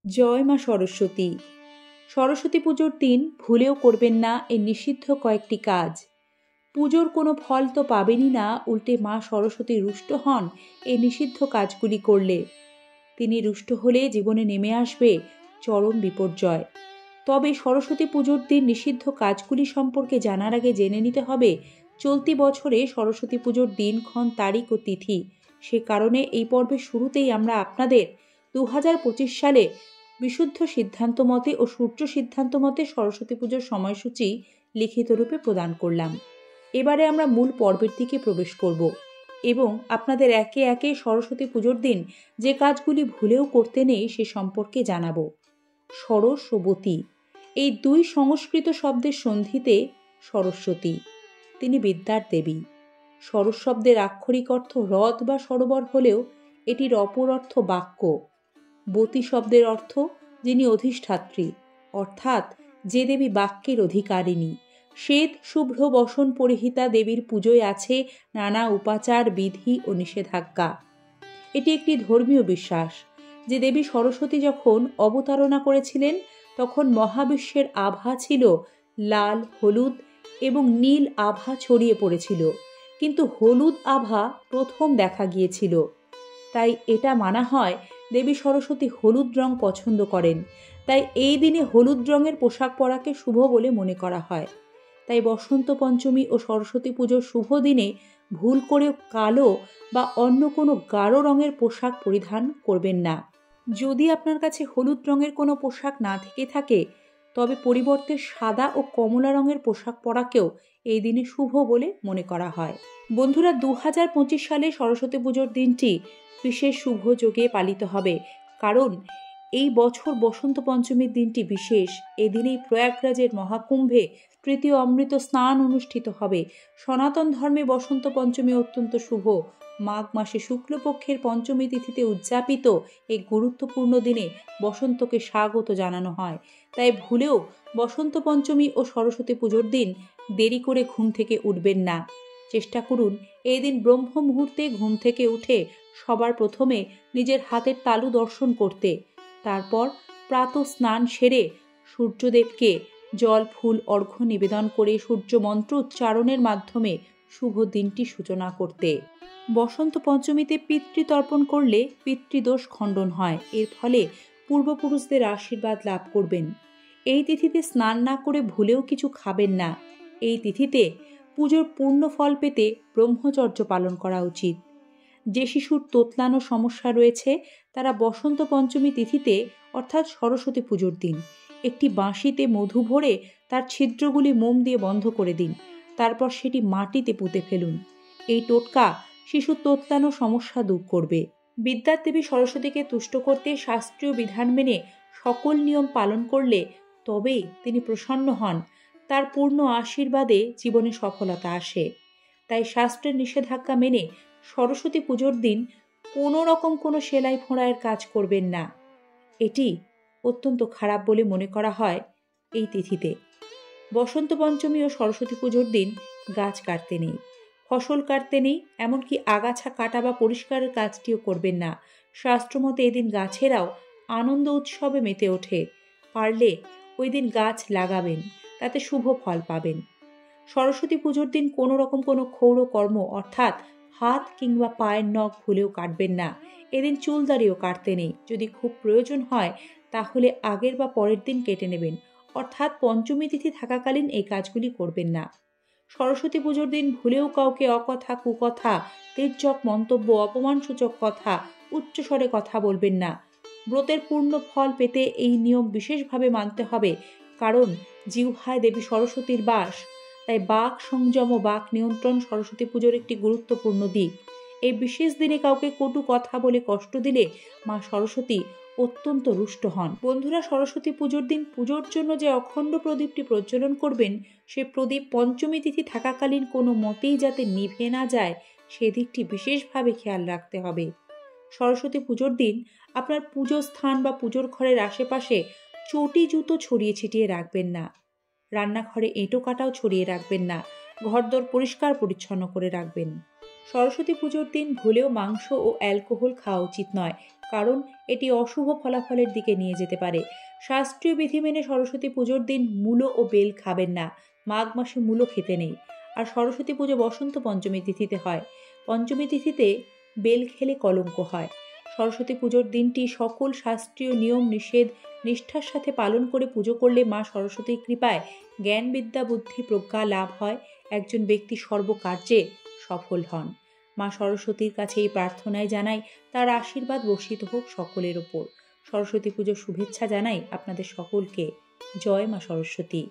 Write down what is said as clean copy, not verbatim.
জয় মা সরস্বতী। সরস্বতী পুজোর দিন ভুলেও করবেন না এই নিষিদ্ধ কয়েকটি কাজ। পুজোর কোনো ফল তো পাবেনই না, উল্টে মা সরস্বতী রুষ্ট হন এই নিষিদ্ধ কাজগুলি করলে। তিনি রুষ্ট হলে জীবনে নেমে আসবে চরম বিপর্যয়। তবে সরস্বতী পুজোর দিন নিষিদ্ধ কাজগুলি সম্পর্কে জানার আগে জেনে নিতে হবে চলতি বছরে সরস্বতী পুজোর দিনক্ষণ, তারিখ ও তিথি। সে কারণে এই পর্বের শুরুতেই আমরা আপনাদের 2025 সালে বিশুদ্ধ সিদ্ধান্ত মতে ও সূর্য সিদ্ধান্ত মতে সরস্বতী পুজোর সময়সূচি লিখিত রূপে প্রদান করলাম। এবারে আমরা মূল পর্বের দিকে প্রবেশ করব এবং আপনাদের একে একে সরস্বতী পুজোর দিন যে কাজগুলি ভুলেও করতে নেই সে সম্পর্কে জানাবো। সরস্বতী, এই দুই সংস্কৃত শব্দের সন্ধিতে সরস্বতী, তিনি বিদ্যার দেবী। সরস শব্দের আক্ষরিক অর্থ হ্রদ বা সরোবর হলেও এটির অপর অর্থ বাক্য। বতী শব্দের অর্থ যিনি অধিষ্ঠাত্রী, অর্থাৎ যে দেবী বাক্যের অধিকারিণী। শ্বেত শুভ্র বসন পরিহিতা দেবীর পুজোয় আছে নানা উপাচার, বিধি ও নিষেধাজ্ঞা। এটি একটি ধর্মীয় বিশ্বাস যে দেবী সরস্বতী যখন অবতারণা করেছিলেন তখন মহাবিশ্বের আভা ছিল লাল, হলুদ এবং নীল আভা ছড়িয়ে পড়েছিল, কিন্তু হলুদ আভা প্রথম দেখা গিয়েছিল। তাই এটা মানা হয় দেবী সরস্বতী হলুদ রং পছন্দ করেন, তাই এই দিনে হলুদ রঙের পোশাক পরাকে শুভ বলে মনে করা হয়। তাই বসন্ত পঞ্চমী ও সরস্বতী পুজোর শুভ দিনে ভুল করেও কালো বা অন্য কোনো গাঢ় রঙের পোশাক পরিধান করবেন না। যদি আপনার কাছে হলুদ রঙের কোনো পোশাক না থেকে থাকে তবে পরিবর্তে সাদা ও কমলা রঙের পোশাক পরাকেও এই দিনে শুভ বলে মনে করা হয়। বন্ধুরা, 2025 সালে সরস্বতী পুজোর দিনটি বিশেষ শুভ যোগে পালিত হবে, কারণ এই বছর বসন্ত পঞ্চমীর দিনটি বিশেষ। এদিনেই প্রয়াগরাজের মহাকুম্ভে তৃতীয় অমৃত স্নান অনুষ্ঠিত হবে। সনাতন ধর্মে বসন্ত পঞ্চমী অত্যন্ত শুভ। মাঘ মাসে শুক্লপক্ষের পঞ্চমী তিথিতে উদযাপিত এই গুরুত্বপূর্ণ দিনে বসন্তকে স্বাগত জানানো হয়। তাই ভুলেও বসন্ত পঞ্চমী ও সরস্বতী পুজোর দিন দেরি করে ঘুম থেকে উঠবেন না। চেষ্টা করুন এই দিন ব্রহ্ম মুহূর্তে ঘুম থেকে উঠে সবার প্রথমে নিজের হাতের তালু দর্শন করতে, তারপর প্রাতঃ স্নান সেরে সূর্যদেবকে জল, ফুল, অর্ঘ্য নিবেদন করে সূর্য মন্ত্র উচ্চারণের মাধ্যমে শুভ দিনটি সূচনা করতে। বসন্ত পঞ্চমীতে পিতৃতর্পণ করলে পিতৃদোষ খণ্ডন হয়, এর ফলে পূর্বপুরুষদের আশীর্বাদ লাভ করবেন। এই তিথিতে স্নান না করে ভুলেও কিছু খাবেন না। এই তিথিতে পুজোর পূর্ণ ফল পেতে ব্রহ্মচর্য পালন করা উচিত। যে শিশুর তোতলানো সমস্যা রয়েছে তারা বসন্ত পঞ্চমী তিথিতে অর্থাৎ সরস্বতী পুজোর দিন একটি বাঁশিতে মধু ভরে তার ছিদ্রগুলি মোম দিয়ে বন্ধ করে দিন, তারপর সেটি মাটিতে পুঁতে ফেলুন। এই টোটকা শিশুর তোতলানো সমস্যা দূর করবে। বিদ্যার দেবী সরস্বতীকে তুষ্ট করতে শাস্ত্রীয় বিধান মেনে সকল নিয়ম পালন করলে তবেই তিনি প্রসন্ন হন, তার পূর্ণ আশীর্বাদে জীবনে সফলতা আসে। তাই শাস্ত্রের নিষেধাজ্ঞা মেনে সরস্বতী পুজোর দিন কোনো রকম কোনো সেলাই ফোঁড়াইয়ের কাজ করবেন না। এটি অত্যন্ত খারাপ বলে মনে করা হয় এই তিথিতে। বসন্ত পঞ্চমী ও সরস্বতী পুজোর দিন গাছ কাটতে নেই, ফসল কাটতে নেই, এমনকি আগাছা কাটা বা পরিষ্কারের কাজটিও করবেন না। শাস্ত্রমতে এদিন গাছেরাও আনন্দ উৎসবে মেতে ওঠে। পারলে ওই দিন গাছ লাগাবেন, তাতে শুভ ফল পাবেন। সরস্বতী পুজোর দিন কোনো রকম কোনো ক্ষৌর কর্ম অর্থাৎ হাত কিংবা পায়ের নখ ভুলেও কাটবেন না। এদিন চুলদাড়িও কাটতে নেই। যদি খুব প্রয়োজন হয় তাহলে আগের বা পরের দিন কেটে নেবেন, অর্থাৎ পঞ্চমী তিথি থাকাকালীন এই কাজগুলি করবেন না। সরস্বতী পুজোর দিন ভুলেও কাউকে অকথা, কুকথা, তির্যক মন্তব্য, অপমানসূচক কথা, উচ্চস্বরে কথা বলবেন না। ব্রতের পূর্ণ ফল পেতে এই নিয়ম বিশেষভাবে মানতে হবে, কারণ জিহ্বায় দেবী সরস্বতীর বাস। তাই বাক সংযম ও বাক নিয়ন্ত্রণ সরস্বতী পুজোর একটি গুরুত্বপূর্ণ দিক। এই বিশেষ দিনে কাউকে কটু কথা বলে কষ্ট দিলে মা সরস্বতী অত্যন্ত রুষ্ট হন। বন্ধুরা, সরস্বতী পুজোর দিন পুজোর জন্য যে অখণ্ড প্রদীপটি প্রজ্বলন করবেন সে প্রদীপ পঞ্চমী তিথি থাকাকালীন কোনো মতেই যাতে নিভে না যায় সেদিকটি বিশেষভাবে খেয়াল রাখতে হবে। সরস্বতী পুজোর দিন আপনার পুজো স্থান বা পুজোর ঘরের আশেপাশে চটি জুতো ছড়িয়ে ছিটিয়ে রাখবেন না। রান্নাঘরে এঁটো কাটাও ছড়িয়ে রাখবেন না। ঘরদোর পরিষ্কার পরিচ্ছন্ন করে রাখবেন। সরস্বতী পুজোর দিন ভুলেও মাংস ও অ্যালকোহল খাওয়া উচিত নয়, কারণ এটি অশুভ ফলাফলের দিকে নিয়ে যেতে পারে। শাস্ত্রীয় বিধি মেনে সরস্বতী পুজোর দিন মূলো ও বেল খাবেন না। মাঘ মাসে মূলো খেতে নেই। আর সরস্বতী পুজো বসন্ত পঞ্চমী তিথিতে হয়। পঞ্চমী তিথিতে বেল খেলে কলঙ্ক হয়। সরস্বতী পুজোর দিনটি সকল শাস্ত্রীয় নিয়ম নিষেধ নিষ্ঠার সাথে পালন করে পুজো করলে মা সরস্বতীর কৃপায় জ্ঞান বিদ্যা বুদ্ধি প্রজ্ঞা লাভ হয়। একজন ব্যক্তি সর্বকার্যে সফল হন। মা সরস্বতীর কাছে এই প্রার্থনায় জানাই তার আশীর্বাদ বর্ষিত হোক সকলের ওপর। সরস্বতী পুজোর শুভেচ্ছা জানাই আপনাদের সকলকে। জয় মা সরস্বতী।